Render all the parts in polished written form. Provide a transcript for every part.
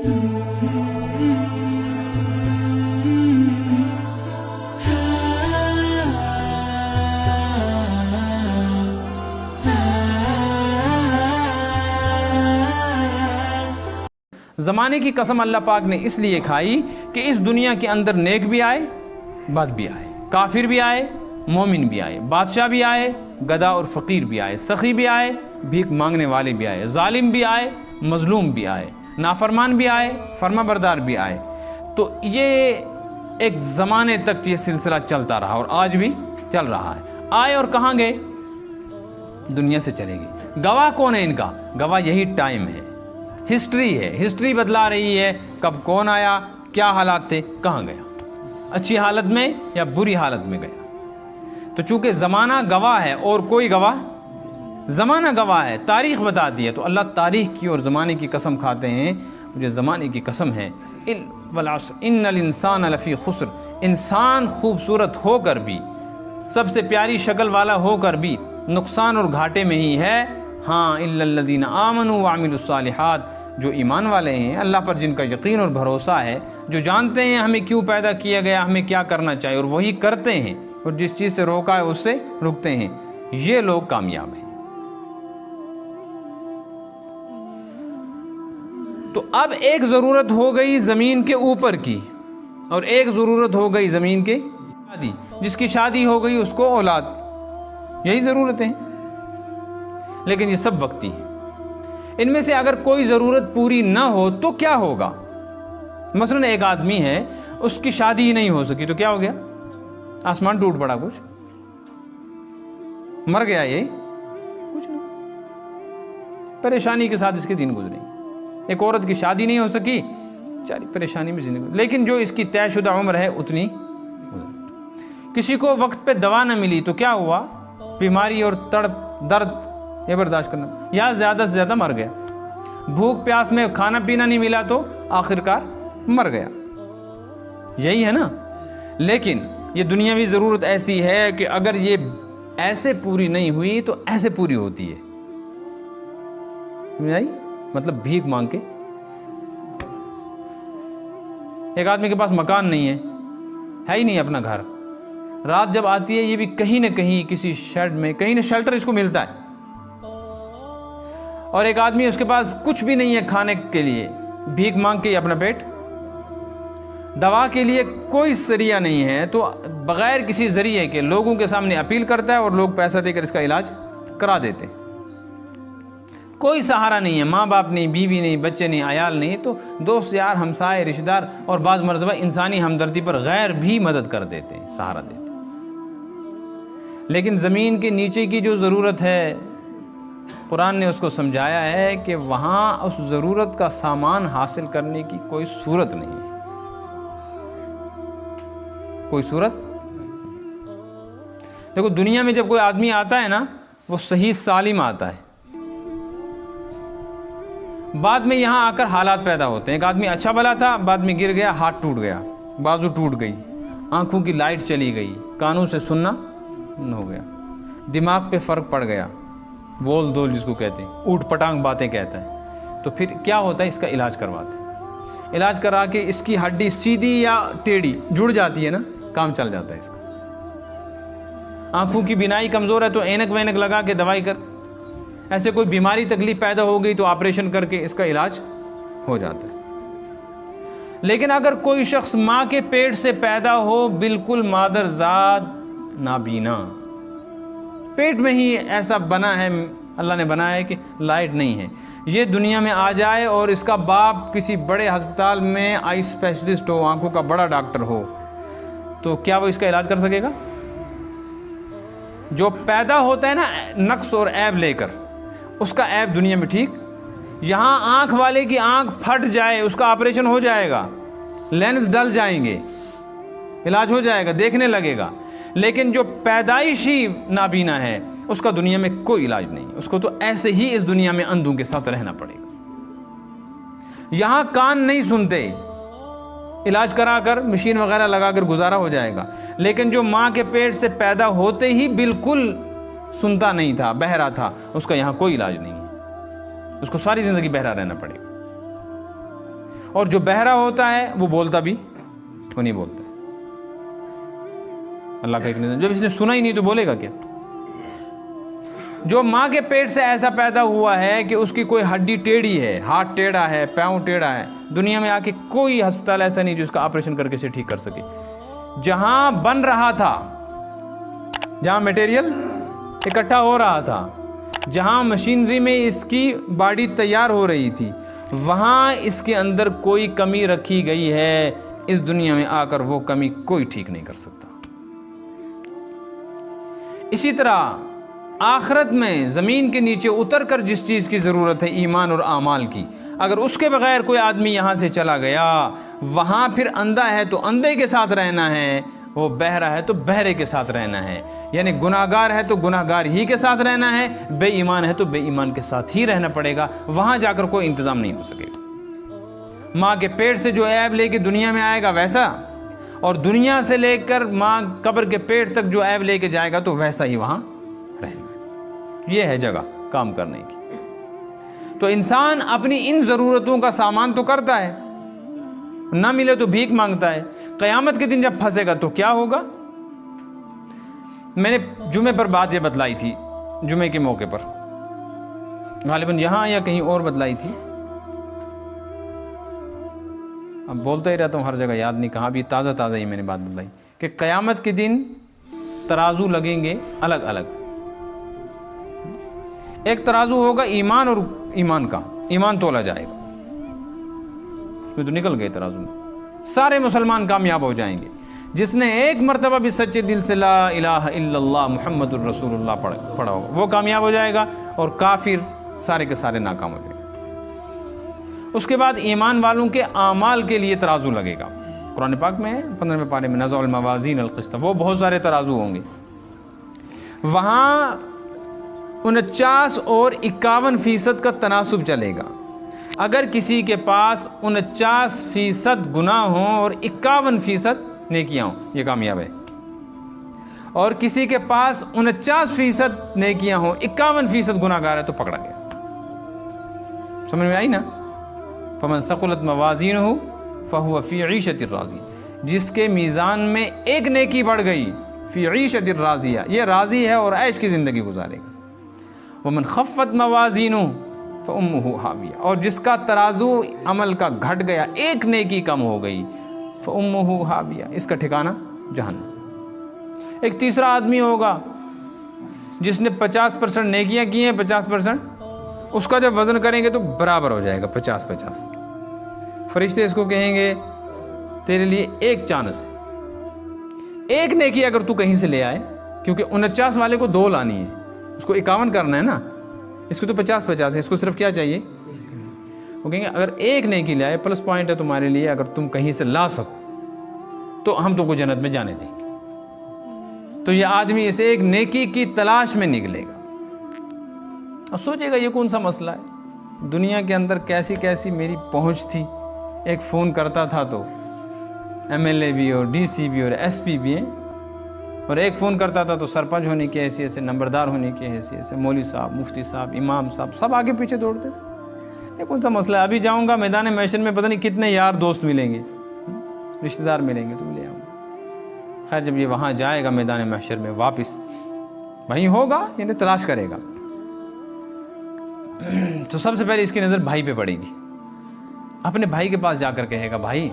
زمانے کی قسم اللہ پاک نے اس لیے کھائی کہ اس دنیا کے اندر نیک بھی آئے بد بھی آئے، کافر بھی آئے مومن بھی آئے، بادشاہ بھی آئے گدھا اور فقیر بھی آئے، سخی بھی آئے بھیک مانگنے والے بھی آئے، ظالم بھی آئے مظلوم بھی آئے، نافرمان بھی آئے فرما بردار بھی آئے۔ تو یہ ایک زمانے تک یہ سلسلہ چلتا رہا اور آج بھی چل رہا ہے۔ آئے اور کہاں گئے؟ دنیا سے چلے گی۔ گواہ کون ہے ان کا؟ گواہ یہی ٹائم ہے، ہسٹری ہے، ہسٹری بدلا رہی ہے، کب کون آیا، کیا حالات تھے، کہاں گیا، اچھی حالت میں یا بری حالت میں گیا۔ تو چونکہ زمانہ گواہ ہے اور کوئی گواہ، زمانہ گواہ ہے، تاریخ بتاتی ہے، تو اللہ تاریخ کی اور زمانے کی قسم کھاتے ہیں۔ مجھے زمانے کی قسم ہے، والعصر ان الانسان لفی خسر، انسان خوبصورت ہو کر بھی، سب سے پیاری شکل والا ہو کر بھی نقصان اور گھاٹے میں ہی ہے۔ ہاں الا الذین آمنوا وعملوا الصالحات، جو ایمان والے ہیں، اللہ پر جن کا یقین اور بھروسہ ہے، جو جانتے ہیں ہمیں کیوں پیدا کیا گیا، ہمیں کیا کرنا چاہیے اور وہی کرتے ہیں، اور جس چیز سے روکا ہے اس سے رکتے ہیں، یہ لوگ کامیاب ہیں۔ تو اب ایک ضرورت ہو گئی زمین کے اوپر کی اور ایک ضرورت ہو گئی زمین کے شادی، جس کی شادی ہو گئی اس کو اولاد، یہی ضرورتیں ہیں، لیکن یہ سب وقتی ہیں۔ ان میں سے اگر کوئی ضرورت پوری نہ ہو تو کیا ہوگا؟ مثلا ایک آدمی ہے، اس کی شادی ہی نہیں ہو سکی تو کیا ہو گیا؟ آسمان ٹوٹ پڑا، کچھ مر گیا، یہ کچھ نہیں، پریشانی کے ساتھ اس کے دن گزرے۔ ایک عورت کی شادی نہیں ہو سکی، چاری پریشانی میں زندگی گزری، لیکن جو اس کی طے شدہ عمر ہے اتنی گزر۔ کسی کو وقت پہ دوا نہ ملی تو کیا ہوا؟ بیماری اور تڑپ درد یہ برداشت کرنا، یا زیادہ سے زیادہ مر گیا۔ بھوک پیاس میں کھانا پینا نہیں ملا تو آخرکار مر گیا، یہی ہے نا۔ لیکن یہ دنیاوی ضرورت ایسی ہے کہ اگر یہ ایسے پوری نہیں ہوئی تو ایسے پوری ہوتی ہے، سمجھ آئی؟ مطلب بھیک مانگ کے۔ ایک آدمی کے پاس مکان نہیں ہے ہی نہیں اپنا گھر، رات جب آتی ہے یہ بھی کہیں نہ کہیں کسی شیڈ میں، کہیں نہ شیلٹر اس کو ملتا ہے، اور ایک آدمی اس کے پاس کچھ بھی نہیں ہے کھانے کے لیے، بھیک مانگ کے اپنا پیٹ، دوا کے لیے کوئی ذریعہ نہیں ہے، تو بغیر کسی ذریعے کے لوگوں کے سامنے اپیل کرتا ہے اور لوگ پیسہ دے کر اس کا علاج کرا دیتے ہیں۔ کوئی سہارا نہیں ہے، ماں باپ نہیں، بیوی نہیں، بچے نہیں، عیال نہیں، تو دوست یار ہمسائے رشتہ دار اور بعض مرتبہ انسانی ہمدردی پر غیر بھی مدد کر دیتے ہیں، سہارا دیتے ہیں۔ لیکن زمین کے نیچے کی جو ضرورت ہے، قرآن نے اس کو سمجھایا ہے کہ وہاں اس ضرورت کا سامان حاصل کرنے کی کوئی صورت نہیں ہے، کوئی صورت۔ دیکھو دنیا میں جب کوئی آدمی آتا ہے نا، وہ صحیح سالم آتا ہے، بعد میں یہاں آ کر حالات پیدا ہوتے ہیں۔ ایک آدمی اچھا بھلا تھا، بعد میں گر گیا، ہاتھ ٹوٹ گیا، بازو ٹوٹ گئی، آنکھوں کی لائٹ چلی گئی، کانوں سے سننا ہو گیا، دماغ پہ فرق پڑ گیا، وول دول جس کو کہتے ہیں، اوٹ پٹانگ باتیں کہتا ہے، تو پھر کیا ہوتا ہے؟ اس کا علاج کرواتے ہیں، علاج کرا کے اس کی ہڈی سیدھی یا ٹیڑھی جڑ جاتی ہے نا، کام چل جاتا ہے اس کا۔ آنکھوں کی بینائی کمزور ہے تو اینک وینک لگا کے دوائی کر، ایسے کوئی بیماری تکلیف پیدا ہو گئی تو آپریشن کر کے اس کا علاج ہو جاتا ہے۔ لیکن اگر کوئی شخص ماں کے پیٹ سے پیدا ہو بالکل مادر ذات نابینا، پیٹ میں ہی ایسا بنا ہے، اللہ نے بنایا ہے کہ لائٹ نہیں ہے، یہ دنیا میں آ جائے اور اس کا باپ کسی بڑے ہسپتال میں آئی اسپیشلسٹ ہو، آنکھوں کا بڑا ڈاکٹر ہو، تو کیا وہ اس کا علاج کر سکے گا؟ جو پیدا ہوتا ہے نا نقص اور عیب لے کر، اس کا عیب دنیا میں ٹھیک، یہاں آنکھ والے کی آنکھ پھٹ جائے اس کا آپریشن ہو جائے گا، لینز ڈل جائیں گے، علاج ہو جائے گا، دیکھنے لگے گا۔ لیکن جو پیدائشی نابینا ہے اس کا دنیا میں کوئی علاج نہیں، اس کو تو ایسے ہی اس دنیا میں اندھوں کے ساتھ رہنا پڑے گا۔ یہاں کان نہیں سنتے، علاج کرا کر مشین وغیرہ لگا کر گزارا ہو جائے گا، لیکن جو ماں کے پیٹ سے پیدا ہوتے ہی بالکل سنتا نہیں تھا، بہرا تھا، اس کا یہاں کوئی علاج نہیں ہے، اس کو ساری زندگی بہرا رہنا پڑے گا۔ اور جو بہرا ہوتا ہے وہ بولتا بھی وہ نہیں بولتا. اللہ کا ایک نظام، جب اس نے سنا ہی نہیں تو بولے گا کیا؟ جو ماں کے پیٹ سے ایسا پیدا ہوا ہے کہ اس کی کوئی ہڈی ٹیڑھی ہے، ہاتھ ٹیڑھا ہے، پاؤں ٹیڑھا ہے، دنیا میں آ کے کوئی ہسپتال ایسا نہیں جو اس کا آپریشن کر کے اسے ٹھیک کر سکے. جہاں بن رہا تھا، جہاں میٹیریل اکٹھا ہو رہا تھا، جہاں مشینری میں اس کی باڈی تیار ہو رہی تھی، وہاں اس کے اندر کوئی کمی رکھی گئی ہے. اس دنیا میں آ کر وہ کمی کوئی ٹھیک نہیں کر سکتا. اسی طرح آخرت میں زمین کے نیچے اتر کر جس چیز کی ضرورت ہے ایمان اور اعمال کی، اگر اس کے بغیر کوئی آدمی یہاں سے چلا گیا، وہاں پھر اندھا ہے تو اندھے کے ساتھ رہنا ہے، وہ بہرا ہے تو بہرے کے ساتھ رہنا ہے، یعنی گناہگار ہے تو گناہگار ہی کے ساتھ رہنا ہے، بے ایمان ہے تو بے ایمان کے ساتھ ہی رہنا پڑے گا. وہاں جا کر کوئی انتظام نہیں ہو سکے گا. ماں کے پیٹ سے جو عیب لے کے دنیا میں آئے گا ویسا، اور دنیا سے لے کر ماں قبر کے پیٹ تک جو عیب لے کے جائے گا تو ویسا ہی وہاں رہنا. یہ ہے جگہ کام کرنے کی. تو انسان اپنی ان ضرورتوں کا سامان تو کرتا ہے، نہ ملے تو بھیک مانگتا ہے. قیامت کے دن جب پھنسے گا تو کیا ہوگا؟ میں نے جمعے پر بات یہ بتلائی تھی، جمعے کے موقع پر غالباً یہاں یا کہیں اور بتلائی تھی، اب بولتا ہی رہتا ہوں ہر جگہ، یاد نہیں کہاں بھی، تازہ ہی میں نے بات بتلائی کہ قیامت کے دن ترازو لگیں گے الگ الگ. ایک ترازو ہوگا ایمان اور ایمان کا، ایمان تولا جائے گا، اس میں تو نکل گئے ترازو میں. سارے مسلمان کامیاب ہو جائیں گے. جس نے ایک مرتبہ بھی سچے دل سے لا الہ الا اللہ محمد الرسول اللہ پڑھا ہوگا وہ کامیاب ہو جائے گا، اور کافر سارے کے سارے ناکام ہو جائیں گے. اس کے بعد ایمان والوں کے اعمال کے لیے ترازو لگے گا. قرآن پاک میں 15ویں پارے میں نضع الموازین القسط، وہ بہت سارے ترازو ہوں گے. وہاں 49 اور 51% کا تناسب چلے گا. اگر کسی کے پاس 49% گناہ ہوں اور 51% نیکیاں ہوں، یہ کامیاب ہے. اور کسی کے پاس 49% نیکیاں ہوں، 51% گناہ گار ہے تو پکڑا گیا. سمجھ میں آئی نا؟ فمن ثقلت موازینہ فہو فی عیشۃ راضیہ، جس کے میزان میں ایک نیکی بڑھ گئی، فی عیشۃ راضیہ، یہ راضی ہے اور عیش کی زندگی گزارے گا. ومن خفت موازینہ فامہ ہاویہ، اور جس کا ترازو عمل کا گھٹ گیا، ایک نیکی کم ہو گئی، فامہ ہاویہ، اس کا ٹھکانہ جہنم. ایک تیسرا آدمی ہوگا جس نے 50% نیکیاں کی ہیں، 50%، اس کا جب وزن کریں گے تو برابر ہو جائے گا 50-50. فرشتے اس کو کہیں گے تیرے لیے ایک چانس ہے، ایک نیکی اگر تو کہیں سے لے آئے، کیونکہ 49 والے کو 2 لانی ہے، اس کو 51 کرنا ہے نا، اس کو تو 50-50 ہے، اس کو صرف کیا چاہیے؟ وہ کہیں گے اگر ایک نیکی لے آئے، پلس پوائنٹ ہے تمہارے لیے، اگر تم کہیں سے لا سکو تو ہم تو کو جنت میں جانے دیں گے. تو یہ آدمی اسے ایک نیکی کی تلاش میں نکلے گا. اور سوچے گا یہ کون سا مسئلہ ہے، دنیا کے اندر کیسی کیسی میری پہنچ تھی، ایک فون کرتا تھا تو MLA بھی اور DC بھی اور SP بھی ہیں، اور ایک فون کرتا تھا تو سرپنچ ہونے کی حیثیت سے، نمبردار ہونے کی حیثیت سے، مولوی صاحب، مفتی صاحب، امام صاحب، سب آگے پیچھے دوڑتے تھے. یہ کون سا مسئلہ ہے، ابھی جاؤں گا میدان محشر میں پتہ نہیں کتنے یار دوست ملیں گے، رشتہ دار ملیں گے تو لے آؤں گا. خیر جب یہ وہاں جائے گا میدان محشر میں، واپس وہیں ہوگا، یعنی تلاش کرے گا، تو سب سے پہلے اس کی نظر بھائی پہ پڑے گی. اپنے بھائی کے پاس جا کر کہے گا بھائی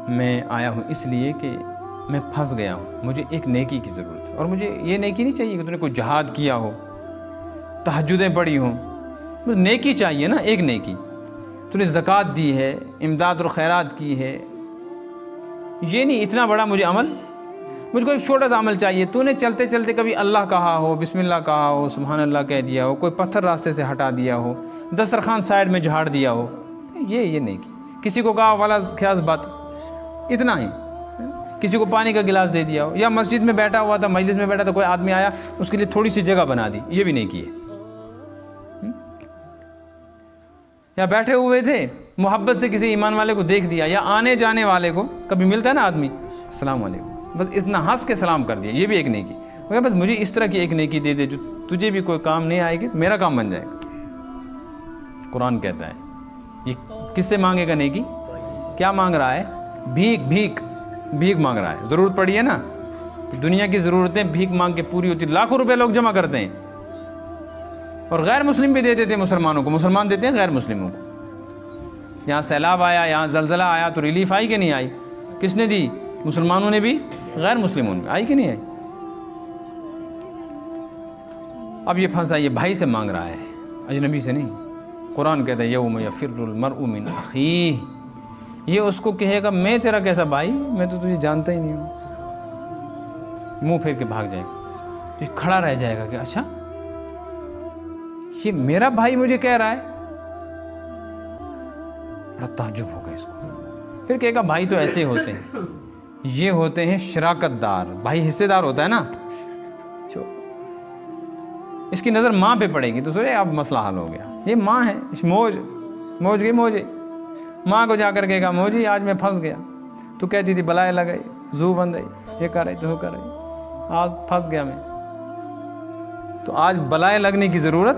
میں آیا ہوں اس لیے کہ میں پھنس گیا ہوں، مجھے ایک نیکی کی ضرورت ہے، اور مجھے یہ نیکی نہیں چاہیے کہ تو نے کوئی جہاد کیا ہو، تہجدیں پڑھی ہوں، نیکی چاہیے نا، ایک نیکی. تو نے زکوٰۃ دی ہے، امداد اور خیرات کی ہے، یہ نہیں اتنا بڑا مجھے عمل، مجھ کو ایک چھوٹا سا عمل چاہیے. تو نے چلتے چلتے کبھی اللہ کہا ہو، بسم اللہ کہا ہو، سبحان اللہ کہہ دیا ہو، کوئی پتھر راستے سے ہٹا دیا ہو، دسترخوان سائڈ میں جھاڑ دیا ہو، یہ نہیں کی. کسی کو کہا والا خیاس بات، اتنا ہی. کسی کو پانی کا گلاس دے دیا ہو، یا مسجد میں بیٹھا ہوا تھا، مجلس میں بیٹھا تھا، کوئی آدمی آیا اس کے لیے تھوڑی سی جگہ بنا دی، یہ بھی نہیں کی ہے. یا بیٹھے ہوئے تھے، محبت سے کسی ایمان والے کو دیکھ دیا، یا آنے جانے والے کو کبھی ملتا ہے نا آدمی، السلام علیکم، بس اتنا ہنس کے سلام کر دیا، یہ بھی ایک نیکی. بس مجھے اس طرح کی ایک نیکی دے دے جو تجھے بھی کوئی کام نہیں آئے گی، میرا کام بن جائے گا. قرآن کہتا ہے یہ کس سے مانگے گا نیکی؟ کیا مانگ رہا ہے؟ بھیک مانگ رہا ہے. ضرورت پڑی ہے نا، دنیا کی ضرورتیں بھیک مانگ کے پوری ہوتی. لاکھوں روپے لوگ جمع کرتے ہیں اور غیر مسلم بھی دیتے تھے مسلمانوں کو. مسلمان دیتے ہیں غیر مسلموں کو. یہاں سیلاب آیا، یہاں زلزلہ آیا تو ریلیف آئی کہ نہیں آئی؟ کس نے دی؟ مسلمانوں نے بھی، غیر مسلموں نے آئی کہ نہیں آئی؟ اب یہ پھنسا، یہ بھائی سے مانگ رہا ہے، اجنبی سے نہیں. قرآن کہتا ہے یوم یفر المرء من اخیہ. یہ اس کو کہے گا میں تیرا کیسا بھائی، میں تو تجھے جانتا ہی نہیں ہوں. منہ پھیر کے بھاگ جائے گا. یہ کھڑا رہ جائے گا کہ اچھا یہ میرا بھائی مجھے کہہ رہا ہے. بڑا تعجب ہوگا اس کو. پھر کہے گا بھائی تو ایسے ہوتے ہیں، یہ ہوتے ہیں شراکت دار. بھائی حصے دار ہوتا ہے نا. اس کی نظر ماں پہ پڑے گی تو سوچے اب مسئلہ حل ہو گیا. یہ ماں ہے، موج گئی موجے. ماں کو جا کر کہے گا موجی آج میں پھنس گیا، تو کہتی تھی بلائے لگائی، زو بند آئی، یہ کر رہی تو کر رہی، آج پھنس گیا میں. تو آج بلائے لگنے کی ضرورت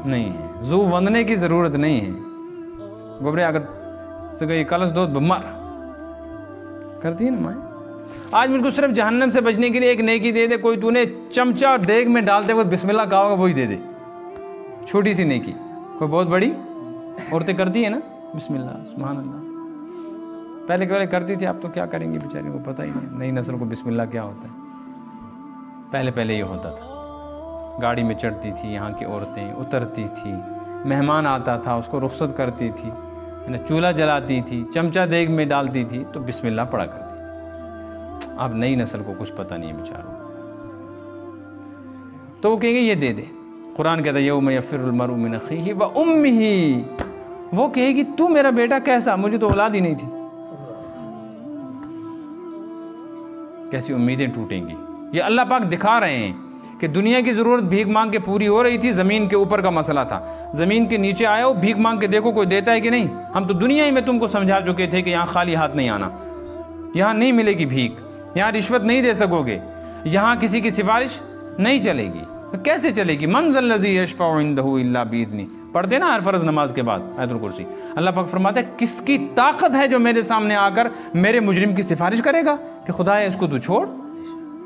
نہیں ہے، زو بندنے کی ضرورت نہیں ہے. گبرے اگر سے گئی کلس دو بمر کرتی ہے نا ماں. آج مجھ کو صرف جہنم سے بچنے کے لیے ایک نیکی دے دے. کوئی تو نے چمچہ دیگ میں ڈالتے وقت بسم اللہ کہا ہوگا وہی دے دے. چھوٹی سی نیکی. کوئی بہت بڑی عورتیں کرتی ہیں نا بسم اللہ سبحان اللہ. پہلے کرتی تھی، اب تو کیا کریں گی بیچاری کو پتہ ہی نہیں. نئی نسل کو بسم اللہ کیا ہوتا ہے. پہلے یہ ہوتا تھا. گاڑی میں چڑھتی تھی، یہاں کی عورتیں اترتی تھی، مہمان آتا تھا اس کو رخصت کرتی تھی، چولہا جلاتی تھی، چمچہ دیگ میں ڈالتی تھی تو بسم اللہ پڑھا کرتی تھی. اب نئی نسل کو کچھ پتہ نہیں ہے بیچاروں. تو وہ کہیں گے یہ دے دے. قرآن کہتا ہے یوم یفر المرء من اخیہ و امہ. وہ کہے گی تو میرا بیٹا کیسا، مجھے تو اولاد ہی نہیں تھی. کیسی امیدیں ٹوٹیں گی. یہ اللہ پاک دکھا رہے ہیں کہ دنیا کی ضرورت بھیک مانگ کے پوری ہو رہی تھی. زمین کے اوپر کا مسئلہ تھا. زمین کے نیچے آئے ہو، بھیک مانگ کے دیکھو کوئی دیتا ہے کہ نہیں. ہم تو دنیا ہی میں تم کو سمجھا چکے تھے کہ یہاں خالی ہاتھ نہیں آنا، یہاں نہیں ملے گی بھیک، یہاں رشوت نہیں دے سکو گے، یہاں کسی کی سفارش نہیں چلے گی. کیسے چلے گی؟ من ذا الذی یشفع عنده الا باذنہ. پڑھتے نا ہر فرض نماز کے بعد آیت الکرسی. اللہ پاک فرماتا ہے کس کی طاقت ہے جو میرے سامنے آ کر میرے مجرم کی سفارش کرے گا کہ خدا ہے اس کو تو چھوڑ.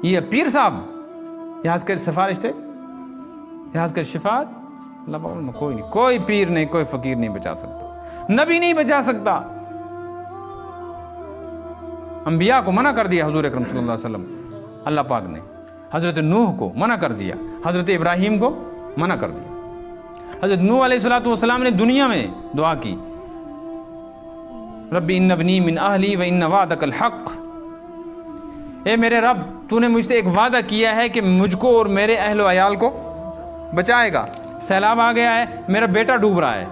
یہ پیر صاحب یہاں کر سفارش تھے، یہاں کر شفاعت. اللہ پاک کوئی نہیں، کوئی پیر نہیں، کوئی فقیر نہیں بچا سکتا، نبی نہیں بچا سکتا. انبیاء کو منع کر دیا حضور اکرم صلی اللہ علیہ وسلم. اللہ پاک نے حضرت نوح کو منع کر دیا، حضرت ابراہیم کو منع کر دیا. حضرت نوح علیہ السلام نے دنیا میں دعا کی رب ان ابنی من اہلی و ان وعدک الحق. اے میرے رب تو نے مجھ سے ایک وعدہ کیا ہے کہ مجھ کو اور میرے اہل و عیال کو بچائے گا. سیلاب آ گیا ہے، میرا بیٹا ڈوب رہا ہے.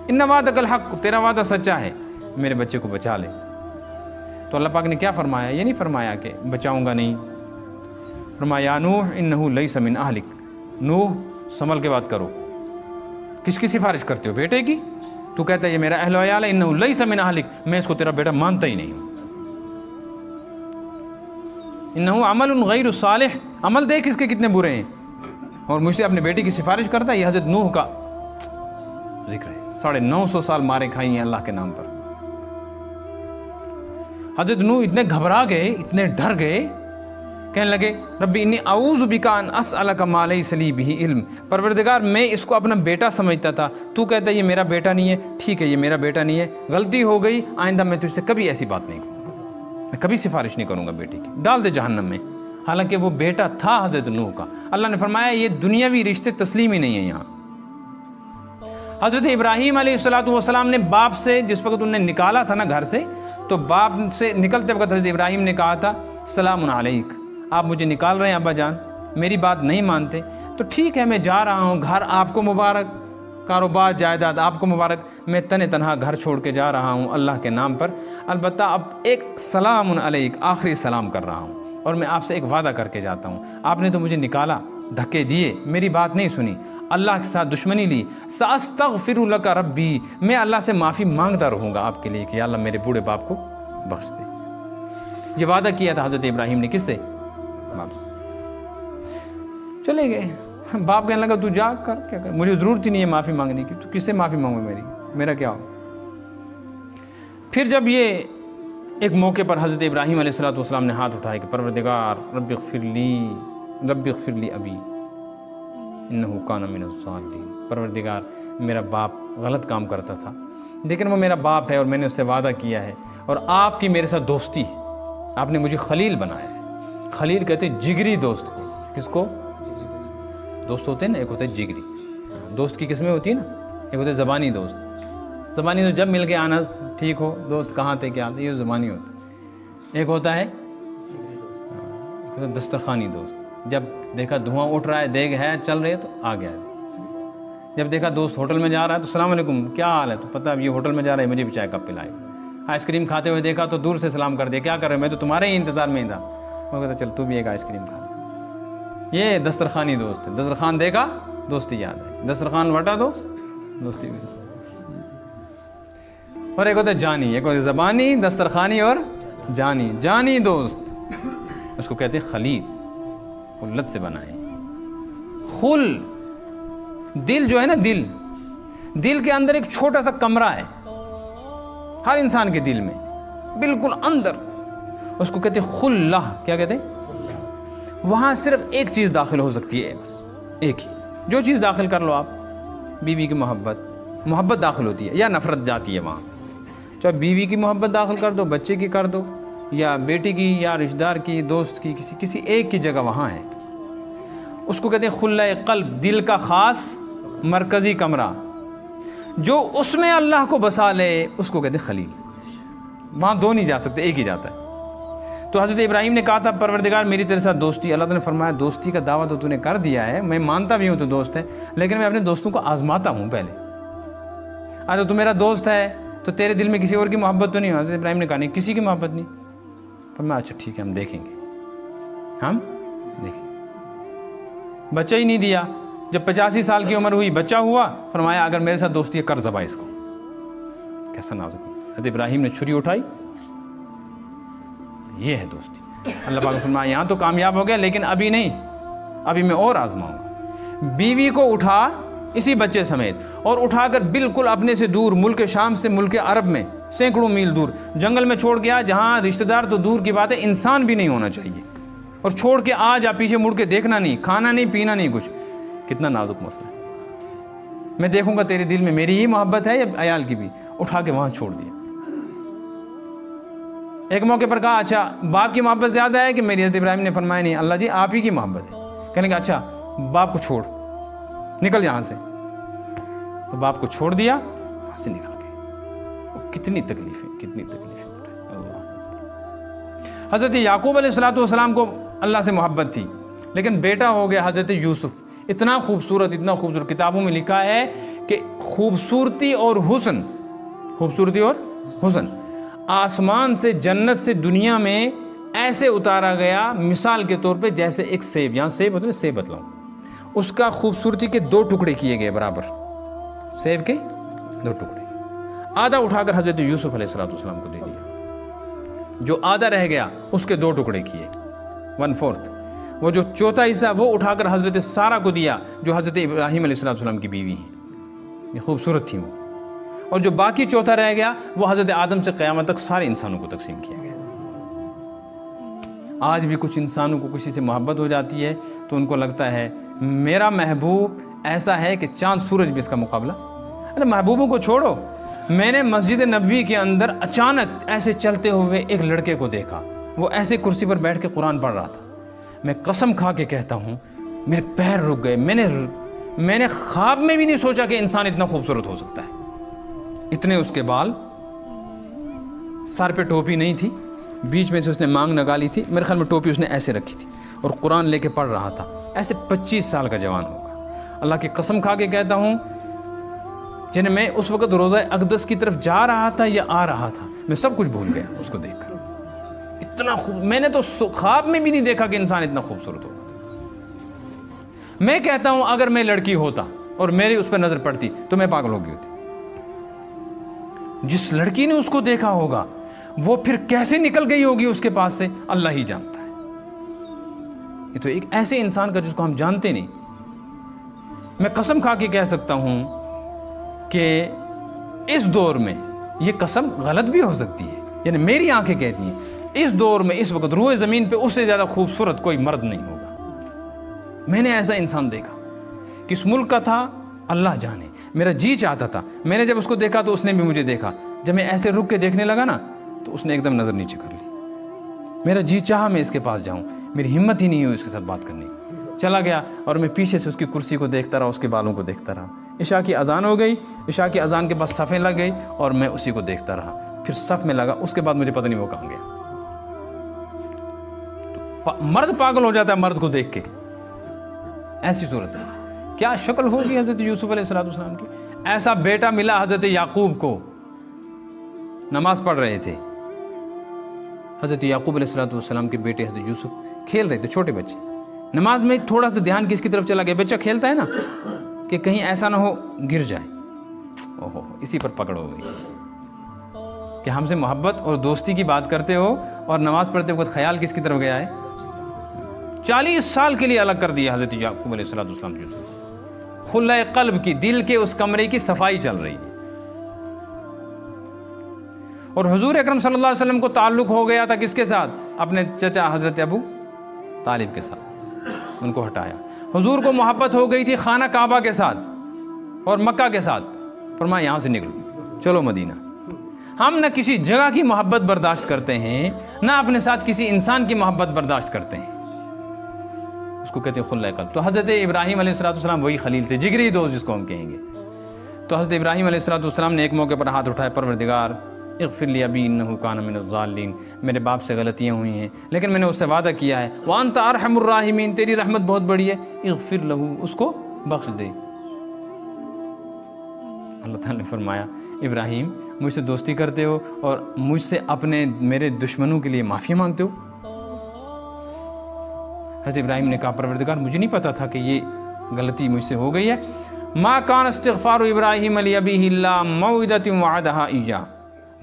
ان وعدک الحق، تیرا وعدہ سچا ہے، میرے بچے کو بچا لے. تو اللہ پاک نے کیا فرمایا؟ یہ نہیں فرمایا کہ بچاؤں گا نہیں. فرمایا یا نوح انہ لیس من اہلک. نوح سنبھل کے بات کرو. کس کی سفارش کرتے ہو؟ بیٹے کی. تو کہتا ہے یہ میرا اہل و عیال ہے، انہ لیس من اہلک، میں اس کو تیرا بیٹا مانتا ہی نہیں ہوں. انہ عمل غیر صالح، عمل دیکھ اس کے کتنے برے ہیں، اور مجھ سے اپنے بیٹے کی سفارش کرتا ہے. یہ حضرت نوح کا ذکر ہے. 950 سال مارے کھائی ہیں اللہ کے نام پر. حضرت نوح اتنے گھبرا گئے، اتنے ڈر گئے، کہنے لگے ربی انی اعوذ بک ان اسألک ما لیس لی بہ علم. پروردگار میں اس کو اپنا بیٹا سمجھتا تھا، تو کہتا ہے یہ میرا بیٹا نہیں ہے. ٹھیک ہے یہ میرا بیٹا نہیں ہے، غلطی ہو گئی، آئندہ میں تجھ سے کبھی ایسی بات نہیں کروں گا، میں کبھی سفارش نہیں کروں گا بیٹے کی، ڈال دے جہنم میں. حالانکہ وہ بیٹا تھا حضرت نوح کا. اللہ نے فرمایا یہ دنیاوی رشتے تسلیم ہی نہیں ہیں یہاں. حضرت ابراہیم علیہ السلام نے باپ سے جس وقت انہیں نکالا تھا نا گھر سے، تو باپ سے نکلتے وقت حضرت ابراہیم نے کہا تھا سلام علیک، آپ مجھے نکال رہے ہیں ابا جان، میری بات نہیں مانتے تو ٹھیک ہے میں جا رہا ہوں، گھر آپ کو مبارک، کاروبار جائیداد آپ کو مبارک، میں تنہا گھر چھوڑ کے جا رہا ہوں اللہ کے نام پر. البتہ اب ایک سلام علیک آخری سلام کر رہا ہوں، اور میں آپ سے ایک وعدہ کر کے جاتا ہوں. آپ نے تو مجھے نکالا، دھکے دیے، میری بات نہیں سنی، اللہ کے ساتھ دشمنی لی. ساستغفر لک ربی، میں اللہ سے معافی مانگتا رہوں گا آپ کے لیے کہ یا اللہ میرے بوڑھے باپ کو بخش دے. یہ وعدہ کیا تھا حضرت ابراہیم نے کس سے؟ باپ سے. چلے گئے. باپ کہنے لگا تو جا کر کیا کر، مجھے ضرورت ہی نہیں ہے معافی مانگنے کی، تو کس سے معافی مانگوں میری؟ میرا کیا ہو. پھر جب یہ ایک موقع پر حضرت ابراہیم علیہ السلام نے ہاتھ اٹھائے کہ پروردگار رب اغفر لی ابی انہ کان من الضالین، پروردگار میرا باپ غلط کام کرتا تھا لیکن وہ میرا باپ ہے اور میں نے اس سے وعدہ کیا ہے، اور آپ کی میرے ساتھ دوستی ہے، آپ نے مجھے خلیل بنایا ہے. خلیل کہتے ہیں جگری دوست کو. کس کو؟ دوست ہوتے ہیں نا، ایک ہوتا ہے جگری. دوست کی قسمیں ہوتی ہیں نا، ایک ہوتا ہے زبانی دوست. زبانی دوست جب مل کے آنا ٹھیک ہو، دوست کہاں تھے کیا تھے، یہ زبانی ہوتا ہے. ایک ہوتا ہے دسترخوانی دوست، جب دیکھا دھواں اٹھ رہا ہے، دیگ ہے چل رہی ہے تو آ گیا. جب دیکھا دوست ہوٹل میں جا رہا ہے تو السلام علیکم کیا حال ہے، تو پتہ اب یہ ہوٹل میں جا رہا ہے مجھے بھی چائے کپ پلائے. آئس کریم کھاتے ہوئے دیکھا تو دور سے سلام کر دیا، کیا کر رہے میں تو تمہارے ہی انتظار میں ہی تھا. وہ کہتا چل تو بھی ایک آئس کریم کھا لے. یہ دسترخوانی دوست ہے. دسترخوان دیکھا دوستی یاد ہے، دسترخوان وٹا دو دوستی بھی. اور ایک ہوتا ہے جانی، ایک ہوتا ہے زبانی، دسترخوانی اور جانی. جانی دوست اس کو کہتے ہیں خلیل، خلت سے بنائے. خل دل جو ہے نا، دل کے اندر ایک چھوٹا سا کمرہ ہے ہر انسان کے دل میں، بالکل اندر، اس کو کہتے ہیں خلہ. کیا کہتے ہیں؟ وہاں صرف ایک چیز داخل ہو سکتی ہے، بس ایک ہی. جو چیز داخل کر لو آپ، بیوی کی محبت داخل ہوتی ہے یا نفرت جاتی ہے وہاں. چاہے بیوی کی محبت داخل کر دو، بچے کی کر دو، یا بیٹی کی یا رشتہ دار کی، دوست کی، کسی ایک کی جگہ وہاں ہے. اس کو کہتے ہیں خلہ قلب، دل کا خاص مرکزی کمرہ. جو اس میں اللہ کو بسا لے اس کو کہتے ہیں خلیل. وہاں دو نہیں جا سکتے، ایک ہی جاتا ہے. تو حضرت ابراہیم نے کہا تھا پروردگار میری تیرے ساتھ دوستی. اللہ تعالیٰ نے فرمایا دوستی کا دعویٰ تو نے کر دیا ہے، میں مانتا بھی ہوں تو دوست ہے، لیکن میں اپنے دوستوں کو آزماتا ہوں پہلے. اگر تو میرا دوست ہے تو تیرے دل میں کسی اور کی محبت تو نہیں ہو. حضرت ابراہیم نے کہا نہیں، کسی کی محبت نہیں. فرمایا اچھا ٹھیک ہے، ہم دیکھیں گے. بچہ ہی نہیں دیا. جب 85 سال کی عمر ہوئی بچہ ہوا، فرمایا اگر میرے ساتھ دوستی ہے کر ذبح اس کو. کیسا نازک. حضرت ابراہیم نے چھری اٹھائی، یہ ہے دوستی. اللہ پاک نے فرمایا یہاں تو کامیاب ہو گیا لیکن ابھی نہیں، ابھی میں اور آزماؤں گا. بیوی کو اٹھا اسی بچے سمیت اور اٹھا کر بالکل اپنے سے دور ملک شام سے ملک عرب میں سینکڑوں میل دور جنگل میں چھوڑ گیا، جہاں رشتہ دار تو دور کی بات ہے انسان بھی نہیں ہونا چاہیے. اور چھوڑ کے آ جا، پیچھے مڑ کے دیکھنا نہیں، کھانا نہیں، پینا نہیں کچھ. کتنا نازک مسئلہ ہے. میں دیکھوں گا تیرے دل میں میری ہی محبت ہے یا عیال کی بھی. اٹھا کے وہاں چھوڑ دیا. ایک موقع پر کہا اچھا باپ کی محبت زیادہ ہے کہ میری؟ حضرت ابراہیم نے فرمایا نہیں اللہ جی آپ ہی کی محبت ہے. کہنے کہ اچھا باپ کو چھوڑ، نکل یہاں سے. تو باپ کو چھوڑ دیا، وہاں سے نکل گئے. کتنی تکلیفیں، کتنی تکلیفیں. حضرت یعقوب علیہ السلام کو اللہ سے محبت تھی، لیکن بیٹا ہو گیا حضرت یوسف. اتنا خوبصورت، اتنا خوبصورت. کتابوں میں لکھا ہے کہ خوبصورتی اور حسن آسمان سے، جنت سے دنیا میں ایسے اتارا گیا مثال کے طور پہ جیسے ایک سیب. یہاں سیب ہوتا ہے، سیب بتلاؤں، اس کا خوبصورتی کے 2 ٹکڑے کیے گئے برابر. سیب کے 2 ٹکڑے، آدھا اٹھا کر حضرت یوسف علیہ السلام کو دے دیا. جو آدھا رہ گیا اس کے 2 ٹکڑے کیے، 1/4. وہ جو چوتھا حصہ وہ اٹھا کر حضرت سارہ کو دیا جو حضرت ابراہیم علیہ السلام کی بیوی ہیں. یہ خوبصورت تھی وہ. اور جو باقی چوتھا رہ گیا وہ حضرت آدم سے قیامت تک سارے انسانوں کو تقسیم کیا گیا. آج بھی کچھ انسانوں کو کسی سے محبت ہو جاتی ہے تو ان کو لگتا ہے میرا محبوب ایسا ہے کہ چاند سورج بھی اس کا مقابلہ. ارے محبوبوں کو چھوڑو. میں نے مسجد نبوی کے اندر اچانک ایسے چلتے ہوئے ایک لڑکے کو دیکھا، وہ ایسے کرسی پر بیٹھ کے قرآن پڑھ رہا تھا. میں قسم کھا کے کہتا ہوں میرے پیر رک گئے. میں نے خواب میں بھی نہیں سوچا کہ انسان اتنا خوبصورت ہو سکتا ہے. اتنے اس کے بال، سر پہ ٹوپی نہیں تھی، بیچ میں سے اس نے مانگ نگالی تھی، میرے خیال میں ٹوپی اس نے ایسے رکھی تھی اور قرآن لے کے پڑھ رہا تھا. ایسے 25 سال کا جوان ہوگا. اللہ کی قسم کھا کے کہتا ہوں جنہیں میں اس وقت روضہ اقدس کی طرف جا رہا تھا یا آ رہا تھا، میں سب کچھ بھول گیا اس کو دیکھ کر. اتنا میں نے تو خواب میں بھی نہیں دیکھا کہ انسان اتنا خوبصورت ہوگا. میں کہتا ہوں اگر میں لڑکی ہوتا اور میری اس پر نظر پڑتی تو میں پاگل ہو گئی ہوتی. جس لڑکی نے اس کو دیکھا ہوگا وہ پھر کیسے نکل گئی ہوگی اس کے پاس سے، اللہ ہی جانتا ہے. یہ تو ایک ایسے انسان کا جس کو ہم جانتے نہیں. میں قسم کھا کے کہہ سکتا ہوں کہ اس دور میں یہ قسم غلط بھی ہو سکتی ہے، یعنی میری آنکھیں کہتی ہیں اس دور میں اس وقت روئے زمین پہ اس سے زیادہ خوبصورت کوئی مرد نہیں ہوگا۔ میں نے ایسا انسان دیکھا، کس ملک کا تھا اللہ جانے، میرا جی چاہتا تھا، میں نے جب اس کو دیکھا تو اس نے بھی مجھے دیکھا، جب میں ایسے رک کے دیکھنے لگا نا تو اس نے ایک دم نظر نیچے کر لی، میرا جی چاہا میں اس کے پاس جاؤں، میری ہمت ہی نہیں ہوئی اس کے ساتھ بات کرنے کی، چلا گیا اور میں پیچھے سے اس کی کرسی کو دیکھتا رہا، اس کے بالوں کو دیکھتا رہا۔ عشاء کی اذان ہو گئی، عشاء کی اذان کے بعد صفیں لگ گئی اور میں اسی کو دیکھتا رہا، پھر صف میں لگا، اس کے بعد مجھے پتہ نہیں وہ کہاں گیا۔ تو مرد پاگل ہو جاتا ہے مرد کو دیکھ کے، ایسی صورت ہے۔ کیا شکل ہوگی حضرت یوسف علیہ السلام کی؟ ایسا بیٹا ملا حضرت یعقوب کو، نماز پڑھ رہے تھے، حضرت یعقوب علیہ السلام کے بیٹے حضرت یوسف کھیل رہے تھے، چھوٹے بچے، نماز میں تھوڑا سا دھیان کس کی طرف چلا گیا، بچہ کھیلتا ہے نا کہ کہیں ایسا نہ ہو گر جائے، اوہو اسی پر پکڑ ہو گئی کہ ہم سے محبت اور دوستی کی بات کرتے ہو اور نماز پڑھتے وقت خیال کس کی طرف گیا ہے؟ 40 سال کے لیے الگ کر دیا حضرت یعقوب علیہ السلام یوسف، خلہ قلب کی، دل کے اس کمرے کی صفائی چل رہی ہے۔ اور حضور اکرم صلی اللہ علیہ وسلم کو تعلق ہو گیا تھا کس کے ساتھ؟ اپنے چچا حضرت ابو طالب کے ساتھ، ان کو ہٹایا۔ حضور کو محبت ہو گئی تھی خانہ کعبہ کے ساتھ اور مکہ کے ساتھ، فرمایا یہاں سے نکلو چلو مدینہ۔ ہم نہ کسی جگہ کی محبت برداشت کرتے ہیں، نہ اپنے ساتھ کسی انسان کی محبت برداشت کرتے ہیں، اس کو کہتے ہیں خلہ قلب۔ تو حضرت ابراہیم علیہ السلام وہی خلیل تھے، جگری دوست جس کو ہم کہیں گے۔ تو حضرت ابراہیم علیہ السلام نے ایک موقع پر ہاتھ اٹھائے، پروردگار اغفر لی ابی انہ کان من الضالین، میرے باپ سے غلطیاں ہوئی ہیں لیکن میں نے اس سے وعدہ کیا ہے، وانت ارحم الراحمین، تیری رحمت بہت بڑی ہے، اغفر لہ، اس کو بخش دے۔ اللہ تعالیٰ نے فرمایا ابراہیم مجھ سے دوستی کرتے ہو اور مجھ سے اپنے میرے دشمنوں کے لیے معافی مانگتے ہو؟ حضرت ابراہیم نے کہا پروردگار مجھے نہیں پتا تھا کہ یہ غلطی مجھ سے ہو گئی ہے۔ ما کان استغفار ابراہیم لابیہ الا موعدۃ وعدہا ایاہ،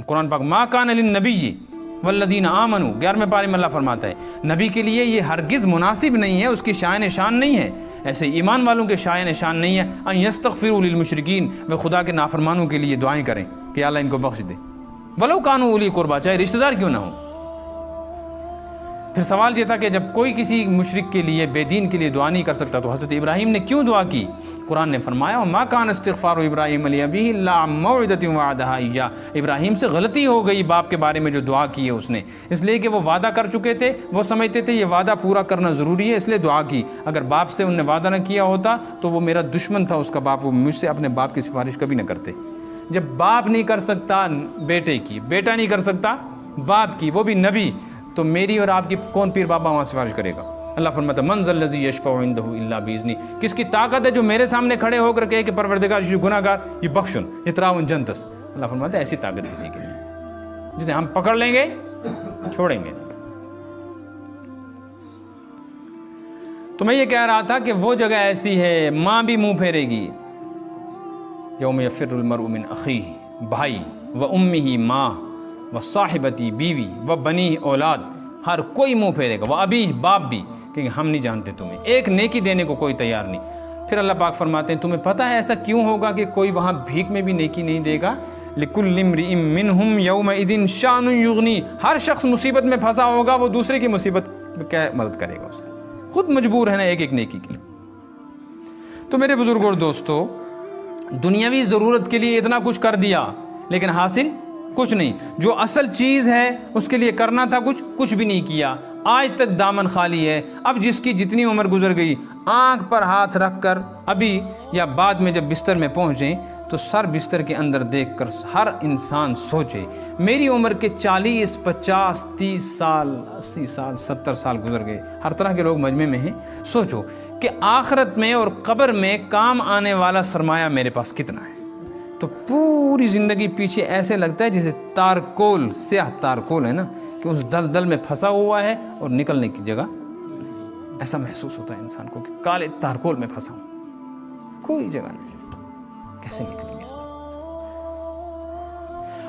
قرآن پاک ما کان للنبی والذین آمنوا 11ویں پارے میں اللہ فرماتا ہے نبی کے لیے یہ ہرگز مناسب نہیں ہے، اس کی شان شان نہیں ہے، ایسے ایمان والوں کے شان شان نہیں ہے ان یستغفروا للمشرکین، وہ خدا کے نافرمانوں کے لیے دعائیں کریں کہ اللہ ان کو بخش دے، ولو کانوا اولی قربا، چاہے رشتہ دار کیوں نہ ہو۔ پھر سوال یہ تھا کہ جب کوئی کسی مشرک کے لیے، بے دین کے لیے دعا نہیں کر سکتا تو حضرت ابراہیم نے کیوں دعا کی؟ قرآن نے فرمایا وما کان استغفار ابراہیم لابیہ الا موعدۃ وعدہا ایاہ، ابراہیم سے غلطی ہو گئی باپ کے بارے میں جو دعا کی ہے اس نے، اس لیے کہ وہ وعدہ کر چکے تھے، وہ سمجھتے تھے یہ وعدہ پورا کرنا ضروری ہے، اس لیے دعا کی۔ اگر باپ سے انہوں نے وعدہ نہ کیا ہوتا تو وہ میرا دشمن تھا اس کا باپ، وہ مجھ سے اپنے باپ کی سفارش کبھی نہ کرتے۔ جب باپ نہیں کر سکتا بیٹے کی، بیٹا نہیں کر سکتا باپ کی، وہ بھی نبی، تو میری اور آپ کی کون پیر بابا وہاں سفارش کرے گا؟ اللہ فرماتا ہے من ذا الذی یشفع عندہ الا باذنہ، کس کی طاقت ہے جو میرے سامنے کھڑے ہو کر کہے کہ پروردگار یہ گناہ گار یہ بخشن یہ تراون جنتس، اللہ فرماتا ہے ایسی طاقت کسی کی نہیں، جسے ہم پکڑ لیں گے چھوڑیں گے۔ تو میں یہ کہہ رہا تھا کہ وہ جگہ ایسی ہے ماں بھی منہ پھیرے گی، یوم یفر المرء من اخیہ، بھائی، و امہ ماں، و صاحبتی بیوی، و بنی اولاد، ہر کوئی منہ پھیرے گا، وہ ابھی باپ بھی، کہ ہم نہیں جانتے تمہیں، ایک نیکی دینے کو کوئی تیار نہیں۔ پھر اللہ پاک فرماتے ہیں تمہیں پتہ ہے ایسا کیوں ہوگا کہ کوئی وہاں بھیک میں بھی نیکی نہیں دے گا؟ لِكُلِّ امْرِئٍ مِّنْهُمْ يَوْمَئِذٍ شَأْنٌ يُغْنِيهِ، ہر شخص مصیبت میں پھنسا ہوگا، وہ دوسرے کی مصیبت میں کیا مدد کرے گا، اسے خود مجبور ہے نا ایک ایک نیکی کی۔ تو میرے بزرگوں اور دوستو، دنیاوی ضرورت کے لیے اتنا کچھ کر دیا لیکن حاصل کچھ نہیں، جو اصل چیز ہے اس کے لیے کرنا تھا کچھ بھی نہیں کیا، آج تک دامن خالی ہے۔ اب جس کی جتنی عمر گزر گئی، آنکھ پر ہاتھ رکھ کر ابھی یا بعد میں جب بستر میں پہنچیں تو سر بستر کے اندر دیکھ کر ہر انسان سوچے میری عمر کے 40 50 30 سال 80 سال 70 سال گزر گئے، ہر طرح کے لوگ مجمع میں ہیں، سوچو کہ آخرت میں اور قبر میں کام آنے والا سرمایہ میرے پاس کتنا ہے۔ تو پوری زندگی پیچھے ایسے لگتا ہے جیسے تارکول، سیاہ تارکول ہے نا، کہ اس دل میں پھنسا ہوا ہے اور نکلنے کی جگہ، ایسا محسوس ہوتا ہے انسان کو کہ کالے تارکول میں پھنسا ہوں، کوئی جگہ نہیں، کیسے نکلیں گے اس میں؟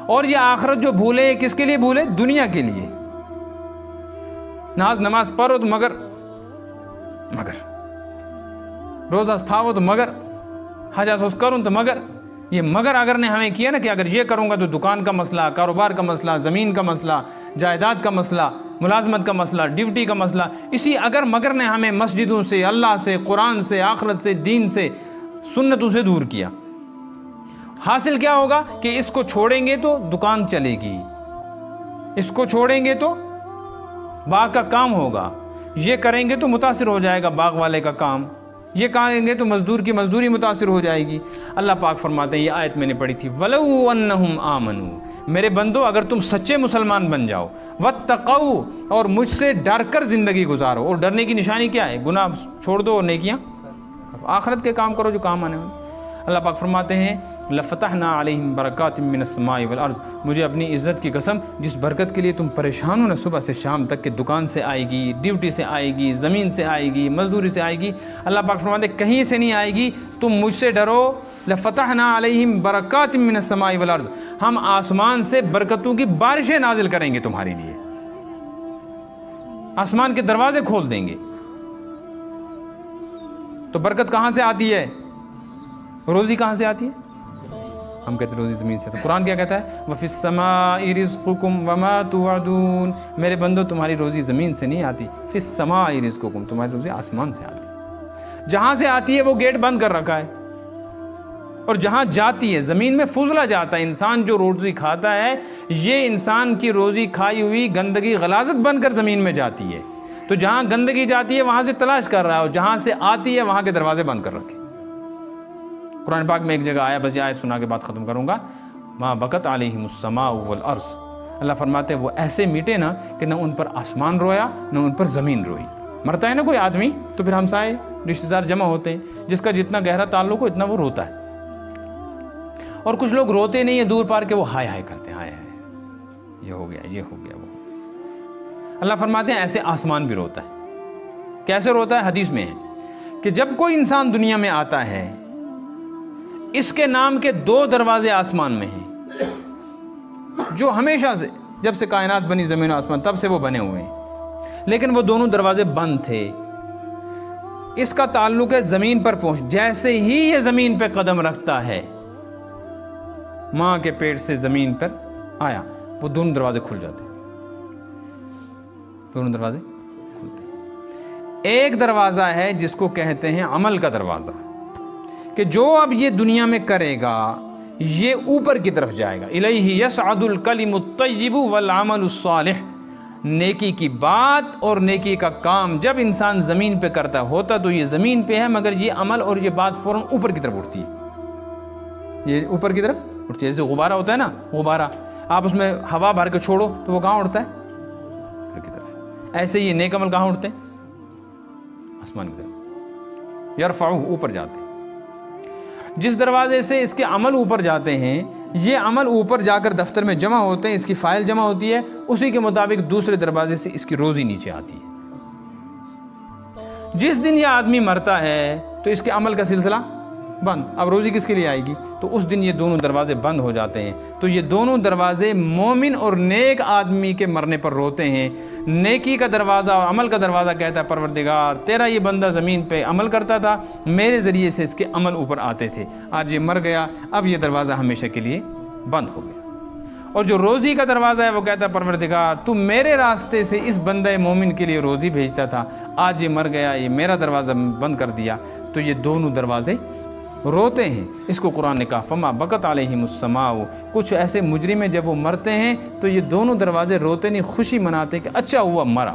اور یہ آخرت جو بھولے کس کے لیے بھولے؟ دنیا کے لیے۔ نماز پڑھو تو مگر روزہ تھاو تو مگر، حج کروں تو مگر، یہ مگر اگر نے ہمیں کیا نا کہ اگر یہ کروں گا تو دکان کا مسئلہ، کاروبار کا مسئلہ، زمین کا مسئلہ، جائیداد کا مسئلہ، ملازمت کا مسئلہ، ڈیوٹی کا مسئلہ، اسی اگر مگر نے ہمیں مسجدوں سے، اللہ سے، قرآن سے، آخرت سے، دین سے، سنتوں سے دور کیا۔ حاصل کیا ہوگا کہ اس کو چھوڑیں گے تو دکان چلے گی، اس کو چھوڑیں گے تو باغ کا کام ہوگا، یہ کریں گے تو متاثر ہو جائے گا باغ والے کا کام، یہ کریں گے تو مزدور کی مزدوری متاثر ہو جائے گی۔ اللہ پاک فرماتے ہیں، یہ آیت میں نے پڑھی تھی، وَلَوْ أَنَّهُمْ آمَنُوا، میرے بندو اگر تم سچے مسلمان بن جاؤ، وَاتَّقَوْا، اور مجھ سے ڈر کر زندگی گزارو، اور ڈرنے کی نشانی کیا ہے؟ گناہ چھوڑ دو اور نیکیاں، آخرت کے کام کرو جو کام آنے والے۔ اللہ پاک فرماتے ہیں، لَفَتَحْنَا عَلَيْهِمْ بَرَكَاتٍ مِّنَ السَّمَاءِ وَالْأَرْضِ، مجھے اپنی عزت کی قسم، جس برکت کے لیے تم پریشان ہو نا صبح سے شام تک، کہ دکان سے آئے گی، ڈیوٹی سے آئے گی، زمین سے آئے گی، مزدوری سے آئے گی، اللہ پاک فرماتے ہیں کہیں سے نہیں آئے گی، تم مجھ سے ڈرو۔ لَفَتَحْنَا عَلَيْهِمْ بَرَكَاتٍ مِّنَ السَّمَاءِ وَالْأَرْضِ، ہم آسمان سے برکتوں کی بارشیں نازل کریں گے تمہارے لیے، آسمان کے دروازے کھول دیں گے۔ تو برکت کہاں سے آتی ہے؟ روزی کہاں سے آتی ہے؟ ہم کہتے ہیں روزی زمین سے، تو قرآن کیا کہتا ہے؟ وَفِي السَّمَاءِ رِزْقُكُمْ وَمَا تُوعَدُونَ، میرے بندو تمہاری روزی زمین سے نہیں آتی، فِي السَّمَاءِ رِزْقُكُمْ، تمہاری روزی آسمان سے آتی ہے۔ جہاں سے آتی ہے وہ گیٹ بند کر رکھا ہے، اور جہاں جاتی ہے زمین میں فضلہ جاتا ہے۔ انسان جو روزی کھاتا ہے، یہ انسان کی روزی کھائی ہوئی گندگی غلاظت بن کر زمین میں جاتی ہے، تو جہاں گندگی جاتی ہے وہاں سے تلاش کر رہا ہے، اور جہاں سے آتی ہے وہاں کے دروازے بند کر رکھے۔ قرآن پاک میں ایک جگہ آیا، بس یہ آیت سنا کے بعد ختم کروں گا، ما بکت علیہم السماء والارض، اللہ فرماتے ہیں وہ ایسے میٹے نا کہ نہ ان پر آسمان رویا نہ ان پر زمین روئی۔ مرتا ہے نا کوئی آدمی تو پھر ہمسائے رشتہ دار جمع ہوتے ہیں، جس کا جتنا گہرا تعلق ہو اتنا وہ روتا ہے، اور کچھ لوگ روتے نہیں ہیں دور پار کے، وہ ہائے ہائے کرتے ہیں، ہائے ہائے یہ ہو گیا، یہ ہو گیا، وہ۔ اللہ فرماتے ہیں ایسے آسمان بھی روتا ہے۔ کیسے روتا ہے؟ حدیث میں ہے کہ جب کوئی انسان دنیا میں آتا ہے، اس کے نام کے 2 دروازے آسمان میں ہیں، جو ہمیشہ سے، جب سے کائنات بنی زمین و آسمان تب سے وہ بنے ہوئے ہیں، لیکن وہ دونوں دروازے بند تھے۔ اس کا تعلق ہے زمین پر پہنچ، جیسے ہی یہ زمین پہ قدم رکھتا ہے، ماں کے پیٹ سے زمین پر آیا، وہ دونوں دروازے کھل جاتے ہیں، دونوں دروازے کھلتے ہیں۔ ایک دروازہ ہے جس کو کہتے ہیں عمل کا دروازہ، کہ جو اب یہ دنیا میں کرے گا یہ اوپر کی طرف جائے گا، الیہ یصعد الکلم الطیب والعمل الصالح، نیکی کی بات اور نیکی کا کام جب انسان زمین پہ کرتا ہوتا تو یہ زمین پہ ہے، مگر یہ عمل اور یہ بات فوراً اوپر کی طرف اٹھتی ہے، یہ اوپر کی طرف اٹھتی ہے۔ جیسے غبارہ ہوتا ہے نا، غبارہ آپ اس میں ہوا بھر کے چھوڑو تو وہ کہاں اٹھتا ہے؟ اوپر کی طرف۔ ایسے یہ نیک عمل کہاں اٹھتے ہیں؟ آسمان کی طرف، یرفعہ، اوپر جاتے ہیں۔ جس دروازے سے اس کے عمل اوپر جاتے ہیں، یہ عمل اوپر جا کر دفتر میں جمع ہوتے ہیں، اس کی فائل جمع ہوتی ہے، اسی کے مطابق دوسرے دروازے سے اس کی روزی نیچے آتی ہے۔ جس دن یہ آدمی مرتا ہے تو اس کے عمل کا سلسلہ بند، اب روزی کس کے لیے آئے گی؟ تو اس دن یہ دونوں دروازے بند ہو جاتے ہیں۔ تو یہ دونوں دروازے مومن اور نیک آدمی کے مرنے پر روتے ہیں۔ نیکی کا دروازہ اور عمل کا دروازہ کہتا ہے پروردگار تیرا یہ بندہ زمین پہ عمل کرتا تھا، میرے ذریعے سے اس کے عمل اوپر آتے تھے، آج یہ مر گیا، اب یہ دروازہ ہمیشہ کے لیے بند ہو گیا۔ اور جو روزی کا دروازہ ہے وہ کہتا ہے پروردگار تو میرے راستے سے اس بندہ مومن کے لیے روزی بھیجتا تھا، آج یہ مر گیا، یہ میرا دروازہ بند کر دیا۔ تو یہ دونوں دروازے روتے ہیں۔ اس کو قرآن نے کہا فما بکت علیہم السماء، کچھ ایسے مجرم ہیں جب وہ مرتے ہیں تو یہ دونوں دروازے روتے نہیں، خوشی مناتے کہ اچھا ہوا مرا۔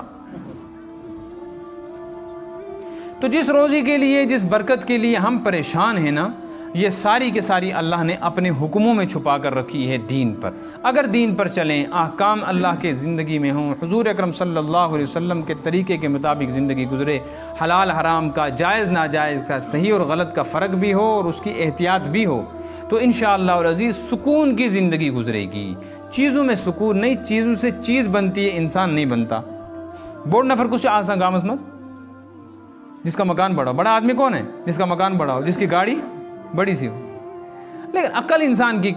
تو جس روزی کے لیے، جس برکت کے لیے ہم پریشان ہیں نا، یہ ساری کے ساری اللہ نے اپنے حکموں میں چھپا کر رکھی ہے دین پر۔ اگر دین پر چلیں، احکام اللہ کے زندگی میں ہوں، حضور اکرم صلی اللہ علیہ وسلم کے طریقے کے مطابق زندگی گزرے، حلال حرام کا، جائز ناجائز کا، صحیح اور غلط کا فرق بھی ہو اور اس کی احتیاط بھی ہو، تو انشاءاللہ العزیز سکون کی زندگی گزرے گی۔ چیزوں میں سکون نہیں، چیزوں سے چیز بنتی ہے، انسان نہیں بنتا۔ بوڑ نفر کچھ آسان گامس مز جس کا مکان بڑا ہو، بڑا آدمی کون ہے؟ جس کا مکان بڑا ہو، جس کی گاڑی بڑی سی ہو۔ لیکن عقل انسان کی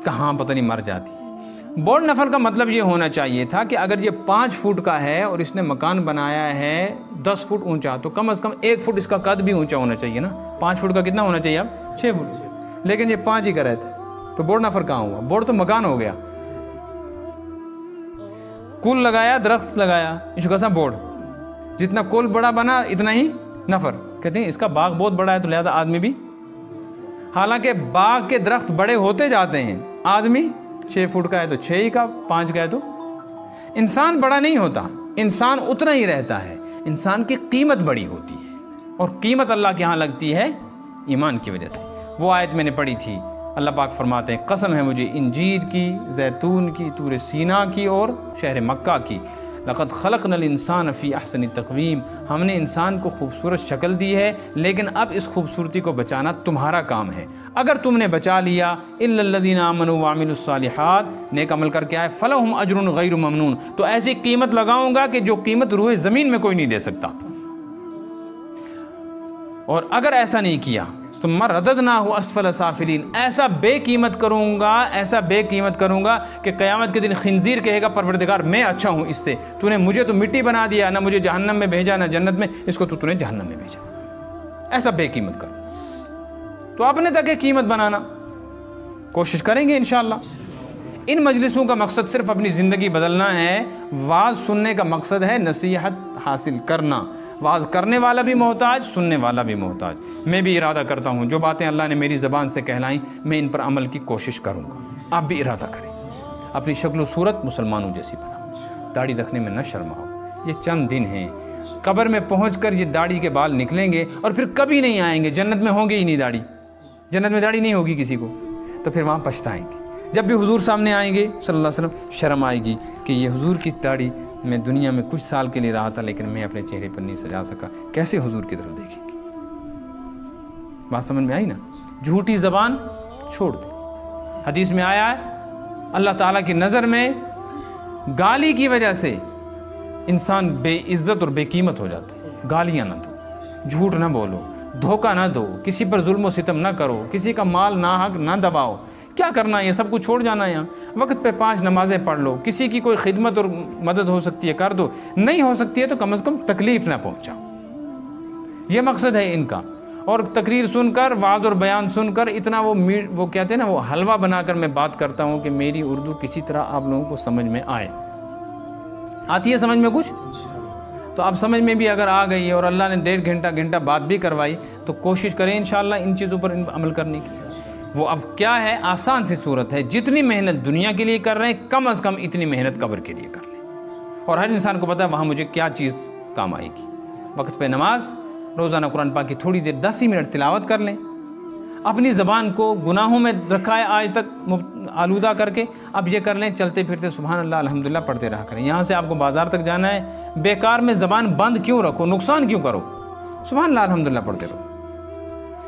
کہاں پتہ نہیں مر جاتی۔ بوڑ نفر کا مطلب یہ ہونا چاہیے تھا کہ اگر یہ 5 فٹ کا ہے اور اس نے مکان بنایا ہے 10 فٹ اونچا، تو کم از کم 1 فٹ اس کا قد بھی اونچا ہونا چاہیے نا۔ 5 فٹ کا کتنا ہونا چاہیے اب؟ 6 فٹ۔ لیکن یہ 5 ہی کر رہے تھے، تو بورڈ نفر کہاں ہوا؟ بورڈ تو مکان ہو گیا، کل لگایا، درخت لگایا، اس کا بورڈ، جتنا کل بڑا بنا اتنا ہی نفر۔ کہتے ہیں اس کا باغ بہت بڑا ہے تو لہذا آدمی بھی، حالانکہ باغ کے درخت بڑے ہوتے جاتے ہیں، آدمی 6 فٹ کا ہے تو 6 ہی کا، 5 کا ہے تو انسان بڑا نہیں ہوتا، انسان اتنا ہی رہتا ہے، انسان کی قیمت بڑی ہوتی ہے، اور قیمت اللہ کے ہاں لگتی ہے ایمان کی وجہ سے۔ وہ آیت میں نے پڑھی تھی، اللہ پاک فرماتے ہیں قسم ہے مجھے انجیر کی، زیتون کی، طور سینا کی اور شہر مکہ کی، لقد خلقنا الانسان فی احسن تقویم، ہم نے انسان کو خوبصورت شکل دی ہے، لیکن اب اس خوبصورتی کو بچانا تمہارا کام ہے۔ اگر تم نے بچا لیا، الا الذین آمنوا وعملوا الصالحات، نیک عمل کر کے آئے، فلہم اجر غیر ممنون، تو ایسی قیمت لگاؤں گا کہ جو قیمت روح زمین میں کوئی نہیں دے سکتا۔ اور اگر ایسا نہیں کیا، ثم رددناہ اسفل سافلین، ایسا بے قیمت کروں گا، ایسا بے قیمت کروں گا کہ قیامت کے دن خنزیر کہے گا پروردگار میں اچھا ہوں اس سے، تو نے مجھے تو مٹی بنا دیا، نہ مجھے جہنم میں بھیجا نہ جنت میں، اس کو تو نے جہنم میں بھیجا۔ ایسا بے قیمت کرو، تو اپنے تک ایک قیمت بنانا کوشش کریں گے انشاءاللہ۔ ان مجلسوں کا مقصد صرف اپنی زندگی بدلنا ہے، وعظ سننے کا مقصد ہے نصیحت حاصل کرنا، وعظ کرنے والا بھی محتاج، سننے والا بھی محتاج۔ میں بھی ارادہ کرتا ہوں جو باتیں اللہ نے میری زبان سے کہلائیں میں ان پر عمل کی کوشش کروں گا، آپ بھی ارادہ کریں، اپنی شکل و صورت مسلمانوں جیسی بناؤ، داڑھی رکھنے میں نہ شرماؤ، یہ چند دن ہیں، قبر میں پہنچ کر یہ داڑھی کے بال نکلیں گے اور پھر کبھی نہیں آئیں گے، جنت میں ہوں گے ہی نہیں داڑھی، جنت میں داڑھی نہیں ہوگی کسی کو، تو پھر وہاں پچھتائیں گے۔ جب بھی حضور سامنے آئیں گے صلی اللہ علیہ وسلم، شرم آئے گی کہ یہ حضور کی داڑھی میں دنیا میں کچھ سال کے لیے رہا تھا لیکن میں اپنے چہرے پر نہیں سجا سکا، کیسے حضور کی طرف دیکھیں گے؟ بات سمجھ میں آئی نا؟ جھوٹی زبان چھوڑ دیں۔ حدیث میں آیا ہے اللہ تعالیٰ کی نظر میں گالی کی وجہ سے انسان بے عزت اور بے قیمت ہو جاتا ہے۔ گالیاں نہ دو، جھوٹ نہ بولو، دھوکہ نہ دو، کسی پر ظلم و ستم نہ کرو، کسی کا مال ناحق نہ دباؤ۔ کیا کرنا ہے؟ یہ سب کچھ چھوڑ جانا ہے یہاں، وقت پہ 5 نمازیں پڑھ لو، کسی کی کوئی خدمت اور مدد ہو سکتی ہے کر دو، نہیں ہو سکتی ہے تو کم از کم تکلیف نہ پہنچاؤ، یہ مقصد ہے ان کا۔ اور تقریر سن کر، وعظ اور بیان سن کر اتنا وہ کہتے ہیں نا، وہ حلوہ بنا کر میں بات کرتا ہوں کہ میری اردو کسی طرح آپ لوگوں کو سمجھ میں آئے۔ آتی ہے سمجھ میں کچھ؟ تو اب سمجھ میں بھی اگر آ گئی ہے اور اللہ نے 1.5 گھنٹہ بات بھی کروائی تو کوشش کریں انشاءاللہ ان چیزوں پر عمل کرنے کی۔ وہ اب کیا ہے، آسان سی صورت ہے، جتنی محنت دنیا کے لیے کر رہے ہیں کم از کم اتنی محنت قبر کے لیے کر لیں، اور ہر انسان کو پتہ ہے وہاں مجھے کیا چیز کام آئے گی۔ وقت پہ نماز، روزانہ قرآن پاک کی تھوڑی دیر 10 ہی منٹ تلاوت کر لیں، اپنی زبان کو گناہوں میں رکھا ہے آج تک آلودہ کر کے، اب یہ کر لیں چلتے پھرتے سبحان اللہ الحمدللہ پڑھتے رہا کریں۔ یہاں سے آپ کو بازار تک جانا ہے، بیکار میں زبان بند کیوں رکھو، نقصان کیوں کرو، سبحان اللہ الحمدللہ پڑھتے رہو۔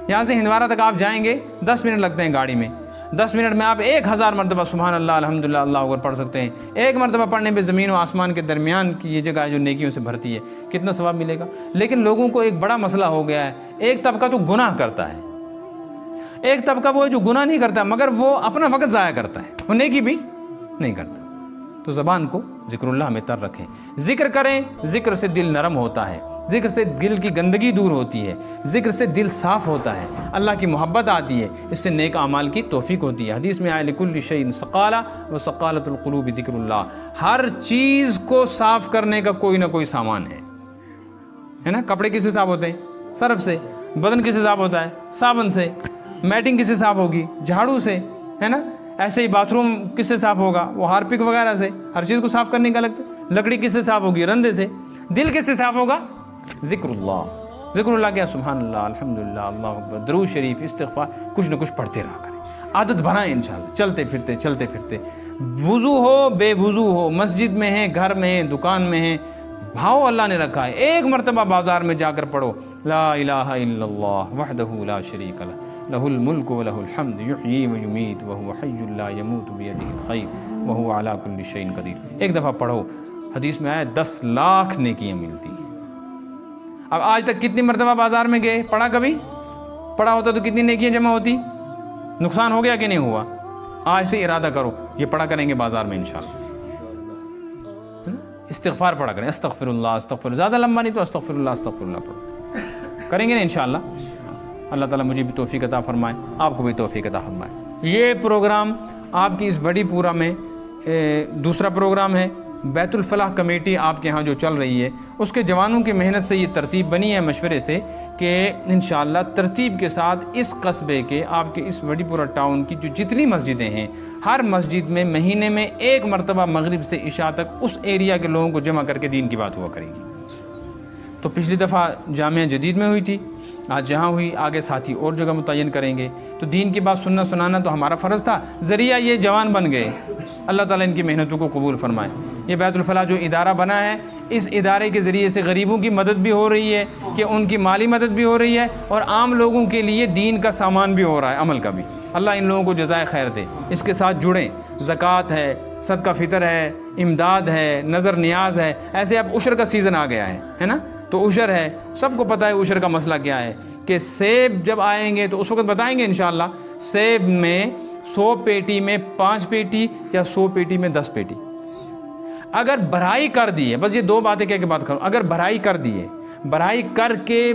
یہاں سے ہندوارہ تک آپ جائیں گے 10 منٹ لگتے ہیں گاڑی میں، 10 منٹ میں آپ 1000 مرتبہ سبحان اللہ الحمدللہ اللہ اکبر پڑھ سکتے ہیں۔ ایک مرتبہ پڑھنے پہ زمین و آسمان کے درمیان کی یہ جگہ ہے جو نیکیوں سے بھرتی ہے، کتنا ثواب ملے گا۔ لیکن لوگوں کو ایک بڑا مسئلہ ہو گیا ہے، ایک طبقہ تو گناہ کرتا ہے، ایک طبقہ وہ ہے جو گناہ نہیں کرتا مگر وہ اپنا وقت ضائع کرتا ہے، وہ نیکی بھی نہیں کرتا۔ تو زبان کو ذکر اللہ میں تر رکھیں، ذکر کریں، ذکر سے دل نرم ہوتا ہے، ذکر سے دل کی گندگی دور ہوتی ہے، ذکر سے دل صاف ہوتا ہے، اللہ کی محبت آتی ہے، اس سے نیک اعمال کی توفیق ہوتی ہے۔ حدیث میں آئے لکل شیء سقالہ وسقالۃ القلوب ذکر اللہ، ہر چیز کو صاف کرنے کا کوئی نہ کوئی سامان ہے نا۔ کپڑے کس سے صاف ہوتے ہیں؟ سرف سے۔ بدن کس سے صاف ہوتا ہے؟ صابن سے۔ میٹنگ کس سے صاف ہوگی؟ جھاڑو سے، ہے نا۔ ایسے ہی باتھ روم کس سے صاف ہوگا؟ وہ ہارپک وغیرہ سے۔ ہر چیز کو صاف کرنے کا لگتا ہے۔ لکڑی کس سے صاف ہوگی؟ رندے سے۔ دل کس سے صاف ہوگا؟ ذکر اللہ۔ ذکر اللہ کیا؟ سبحان اللہ الحمدللہ اللہ اکبر، درود شریف، استغفار، کچھ نہ کچھ پڑھتے رہا کریں، عادت بنائیں انشاءاللہ، چلتے پھرتے۔ وضو ہو بے وضو ہو، مسجد میں ہیں، گھر میں ہیں، دکان میں ہیں، بھاؤ اللہ نے رکھا ہے، ایک مرتبہ بازار میں جا کر پڑھو لا الہ الا اللہ وحدہ لا شریک لہ لہ الملک و لہ الحمد یحیی و یمیت وہو حی لا یموت بیدہ الخیر وہو علی کل شیء قدیر۔ ایک دفعہ پڑھو، حدیث میں آیا 10 لاکھ نیکیاں ملتی ہیں۔ اب آج تک کتنی مرتبہ بازار میں گئے؟ پڑھا کبھی؟ پڑھا ہوتا تو کتنی نیکیاں جمع ہوتی؟ نقصان ہو گیا کہ نہیں ہوا؟ آج سے ارادہ کرو یہ پڑھا کریں گے بازار میں انشاءاللہ۔ استغفار پڑھا کریں، استغفر اللہ استغفر، زیادہ لمبا نہیں تو استغفر اللہ پڑھو، کریں گے نا انشاءاللہ۔ اللہ تعالیٰ مجھے بھی توفیق عطا فرمائے، آپ کو بھی توفیق عطا فرمائے۔ یہ پروگرام آپ کی اس بڑی پورا میں دوسرا پروگرام ہے۔ بیت الفلاح کمیٹی آپ کے ہاں جو چل رہی ہے، اس کے جوانوں کی محنت سے یہ ترتیب بنی ہے، مشورے سے، کہ انشاءاللہ ترتیب کے ساتھ اس قصبے کے، آپ کے اس بڑی پورا ٹاؤن کی جو جتنی مسجدیں ہیں، ہر مسجد میں مہینے میں ایک مرتبہ مغرب سے عشاء تک اس ایریا کے لوگوں کو جمع کر کے دین کی بات ہوا کرے گی۔ تو پچھلی دفعہ جامعہ جدید میں ہوئی تھی، آج جہاں ہوئی، آگے ساتھی اور جگہ متعین کریں گے۔ تو دین کی بات سننا سنانا تو ہمارا فرض تھا، ذریعہ یہ جوان بن گئے، اللہ تعالیٰ ان کی محنتوں کو قبول فرمائے۔ یہ بیت الفلاح جو ادارہ بنا ہے، اس ادارے کے ذریعے سے غریبوں کی مدد بھی ہو رہی ہے، کہ ان کی مالی مدد بھی ہو رہی ہے، اور عام لوگوں کے لیے دین کا سامان بھی ہو رہا ہے، عمل کا بھی۔ اللہ ان لوگوں کو جزائے خیر دے۔ اس کے ساتھ جڑیں، زکوٰۃ ہے، صدقہ فطر ہے، امداد ہے، نظر نیاز ہے، ایسے اب عشر کا سیزن آ گیا ہے نا، تو عشر ہے، سب کو پتہ ہے عشر کا مسئلہ کیا ہے، کہ سیب جب آئیں گے تو اس وقت بتائیں گے انشاءاللہ، سیب میں 100 پیٹی میں 5 پیٹی یا 100 پیٹی میں 10 پیٹی اگر بھرائی کر دی ہے، بس یہ دو باتیں کہہ کے بات کروں، اگر بھرائی کر دی ہے، بھرائی کر کے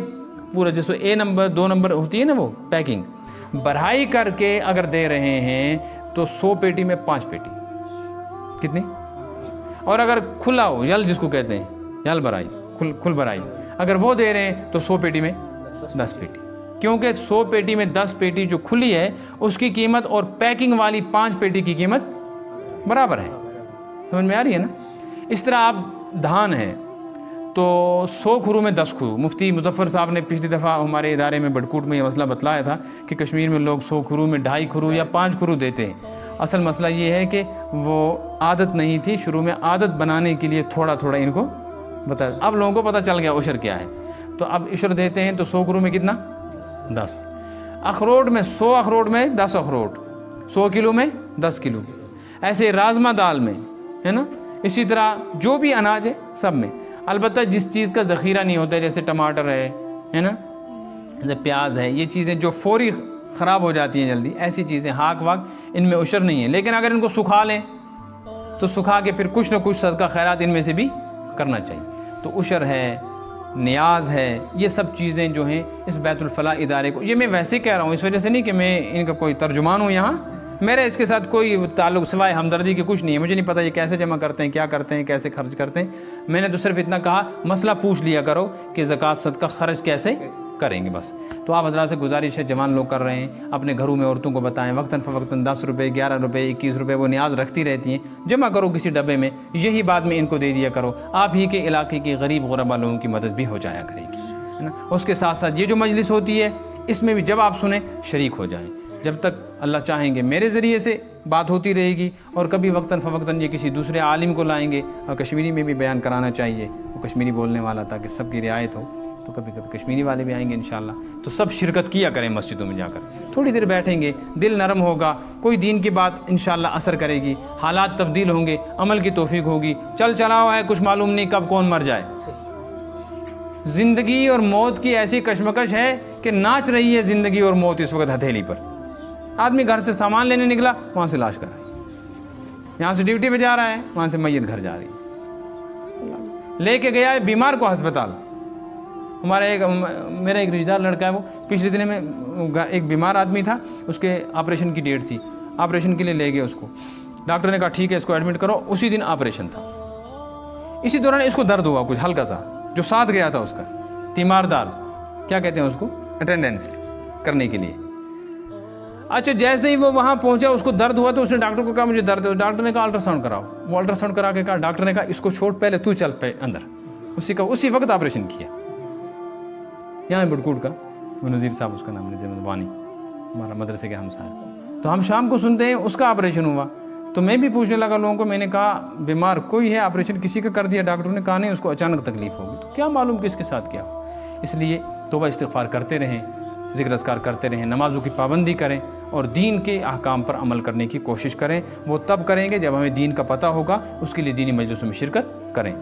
پورا جیسے اے نمبر 2 نمبر ہوتی ہے نا وہ پیکنگ، بھرائی کر کے اگر دے رہے ہیں تو 100 پیٹی میں 5 پیٹی کتنی، اور اگر کھلا ہو، یل جس کو کہتے ہیں، یل بھرائی، کھل بھرائی، اگر وہ دے رہے ہیں تو 100 پیٹی میں 10 پیٹی، کیونکہ 100 پیٹی میں 10 پیٹی جو کھلی ہے اس کی قیمت اور پیکنگ والی 5 پیٹی کی قیمت برابر ہے۔ سمجھ میں آ رہی ہے نا؟ اس طرح آپ دھان ہے تو 100 کھرو میں 10 کھرو، مفتی مظفر صاحب نے پچھلی دفعہ ہمارے ادارے میں بڑکوٹ میں یہ مسئلہ بتلایا تھا کہ کشمیر میں لوگ 100 کھرو میں 2.5 کھرو یا 5 کھرو دیتے ہیں۔ اصل مسئلہ یہ ہے کہ وہ عادت نہیں تھی، شروع میں عادت بنانے کے لیے تھوڑا تھوڑا ان کو بتا، اب لوگوں کو پتہ چل گیا عشر کیا ہے، تو اب عشر دیتے ہیں تو 100 کھرو میں کتنا، 10 اخروٹ میں، 100 اخروٹ میں 10 اخروٹ، 100 کلو میں 10 کلو، ایسے راجمہ دال میں ہے نا، اسی طرح جو بھی اناج ہے سب میں، البتہ جس چیز کا ذخیرہ نہیں ہوتا ہے، جیسے ٹماٹر ہے نا، جیسے پیاز ہے، یہ چیزیں جو فوری خراب ہو جاتی ہیں جلدی، ایسی چیزیں ہاک واک ان میں عشر نہیں ہے، لیکن اگر ان کو سکھا لیں تو سکھا کے پھر کچھ نہ کچھ صدقہ خیرات ان میں سے بھی کرنا چاہیے۔ تو عشر ہے، نیاز ہے، یہ سب چیزیں جو ہیں اس بیت الفلاح ادارے کو، یہ میں ویسے کہہ رہا ہوں، اس وجہ سے نہیں کہ میں ان کا کوئی ترجمان ہوں، یہاں میرا اس کے ساتھ کوئی تعلق سوائے ہمدردی کے کچھ نہیں ہے، مجھے نہیں پتہ یہ کیسے جمع کرتے ہیں، کیا کرتے ہیں، کیسے خرچ کرتے ہیں، میں نے تو صرف اتنا کہا مسئلہ پوچھ لیا کرو کہ زکوٰۃ صدقہ خرچ کیسے کریں گے بس۔ تو آپ حضرات سے گزارش ہے، جوان لوگ کر رہے ہیں، اپنے گھروں میں عورتوں کو بتائیں، وقتاً فوقتاً 10 روپے 11 روپے 21 روپے وہ نیاز رکھتی رہتی ہیں، جمع کرو کسی ڈبے میں، یہی بات میں ان کو دے دیا کرو، آپ ہی کے علاقے کے غریب غربا لوگوں کی مدد بھی ہو جایا کرے گی، ہے نا۔ اس کے ساتھ ساتھ یہ جو مجلس ہوتی ہے اس میں بھی جب آپ سنیں شریک ہو جائیں، جب تک اللہ چاہیں گے میرے ذریعے سے بات ہوتی رہے گی، اور کبھی وقتاً فوقتاً یہ کسی دوسرے عالم کو لائیں گے، اور کشمیری میں بھی بیان کرانا چاہیے، وہ کشمیری بولنے والا تاکہ سب کی رعایت ہو، تو کبھی کبھی کشمیری والے بھی آئیں گے انشاءاللہ، تو سب شرکت کیا کریں مسجدوں میں جا کر، تھوڑی دیر بیٹھیں گے، دل نرم ہوگا، کوئی دین کی بات انشاءاللہ اثر کرے گی، حالات تبدیل ہوں گے، عمل کی توفیق ہوگی۔ چل چلاؤ ہے، کچھ معلوم نہیں کب کون مر جائے، زندگی اور موت کی ایسی کشمکش ہے کہ ناچ رہی ہے زندگی اور موت اس وقت ہتھیلی پر۔ آدمی گھر سے سامان لینے نکلا، وہاں سے لاش کر رہا ہے، یہاں سے ڈیوٹی پہ جا رہا ہے، وہاں سے میت گھر جا رہی ہے، لے کے گیا ہے بیمار کو ہسپتال۔ میرا ایک رشتہ دار لڑکا ہے، وہ پچھلے دن میں ایک بیمار آدمی تھا، اس کے آپریشن کی ڈیٹ تھی، آپریشن کے لیے لے گئے اس کو، ڈاکٹر نے کہا ٹھیک ہے اس کو ایڈمٹ کرو، اسی دن آپریشن تھا، اسی دوران اس کو درد ہوا کچھ ہلکا سا، جو ساتھ گیا تھا اس کا تیماردار، کیا کہتے ہیں اس کو، اٹینڈنس کرنے کے لیے۔ اچھا جیسے ہی وہ وہاں پہنچا اس کو درد ہوا تو اس نے ڈاکٹر کو کہا مجھے درد ہے، ڈاکٹر نے کہا الٹرا ساؤنڈ کراؤ، وہ الٹرا ساؤنڈ کرا کے کہا، ڈاکٹر نے کہا اس کو چھوڑ پہلے تو چل پہ اندر، اسی وقت آپریشن کیا۔ یہاں بڑکوٹ کا وہ نذیر صاحب اس کا نام نذیر مدوانی، ہمارا مدرسے کے ہمسائے، تو ہم شام کو سنتے ہیں اس کا آپریشن ہوا، تو میں بھی پوچھنے لگا لوگوں کو، میں نے کہا بیمار کوئی ہے، آپریشن کسی کا کر دیا، ڈاکٹر نے کہا نہیں اس کو اچانک تکلیف ہوگی، تو کیا معلوم کس کے ساتھ کیا ہو۔ اس لیے توبہ استغفار کرتے رہیں، ذکر اذکار کرتے رہیں، نمازوں کی پابندی کریں، اور دین کے احکام پر عمل کرنے کی کوشش کریں۔ وہ تب کریں گے جب ہمیں دین کا پتہ ہوگا، اس کے لیے دینی مجلسوں میں شرکت کریں۔